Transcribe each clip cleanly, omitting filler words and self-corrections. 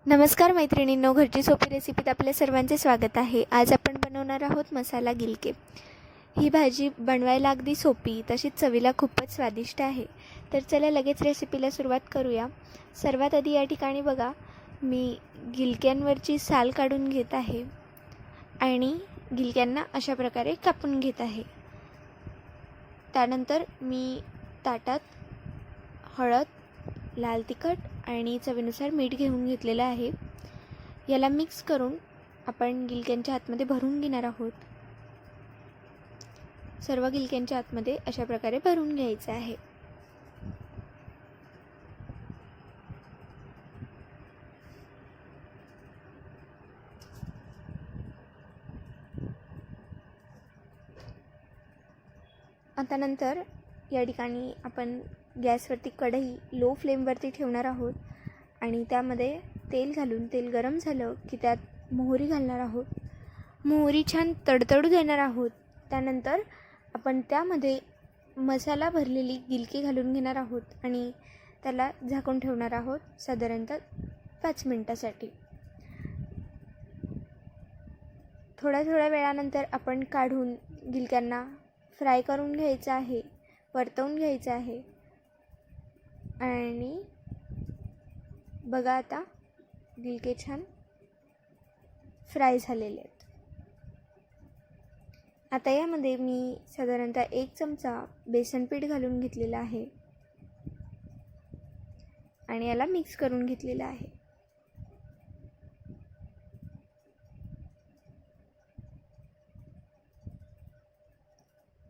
नमस्कार मैत्रिणींनो, घरची सोपी रेसिपीत आपल्या सर्वांचे स्वागत आहे। आज आपण बनवणार आहोत मसाला गिलके। ही भाजी बनवायला अगदी सोपी तशीच चवीला खूपच स्वादिष्ट आहे। तर चला लगेच रेसिपीला सुरुवात करूया। सर्वात आधी या ठिकाणी बघा, मी गिलक्यांवरची साल काढून घेत आहे आणि गिलक्यांना अशा प्रकारे कापून घेत आहे। त्यानंतर मी ताटात हळद, लाल तिखट आणि चवीनुसार मीठ घेऊन घेतलेलं आहे। याला मिक्स करून आपण गिलक्यांच्या आतमध्ये भरून घेणार आहोत। सर्व गिलक्यांच्या आतमध्ये अशा प्रकारे भरून घ्यायचं आहे। आता नंतर या ठिकाणी आपण गॅसवरती कढई लो फ्लेमवरती ठेवणार आहोत आणि त्यामध्ये तेल घालून तेल गरम झालं की त्यात मोहरी घालणार आहोत। मोहरी छान तडतडू देणार आहोत। त्यानंतर आपण त्यामध्ये मसाला भरलेली गिलकी घालून घेणार आहोत आणि त्याला झाकून ठेवणार आहोत साधारणतः 5 मिनिटासाठी। थोड्या वेळानंतर आपण काढून गिलक्यांना फ्राय करून घ्यायचं आहे, परतवून घ्यायचं आहे। आणि बघा, आता गिलके छान फ्राय झालेले आहेत। आता यामध्ये मी साधारणतः 1 चमचा बेसन पीठ घालून घेतलेला आहे आणि याला मिक्स करून घेतलेला आहे।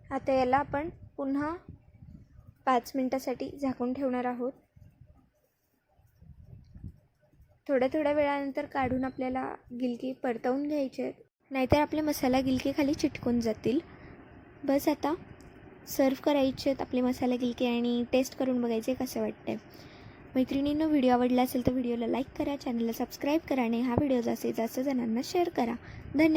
आता याला आपण पुन्हा 5 मिनिटासाठी झाकून ठेवणार आहोत। थोड्या वेळानंतर काढून आपल्याला गिलके परतवून घ्यायचे आहेत, नाहीतर आपले मसाला गिलके खाली चिटकून जातील। बस आता सर्व करायचे आहेत आपले मसाला गिलके आणि टेस्ट करून बघायचे कसं वाटतंय। मैत्रिणींनो, व्हिडिओ आवडला असेल तर व्हिडिओला लाईक करा, चॅनलला सबस्क्राईब करा आणि हा व्हिडिओ जास्तीत जास्त जणांना शेअर करा। धन्यवाद।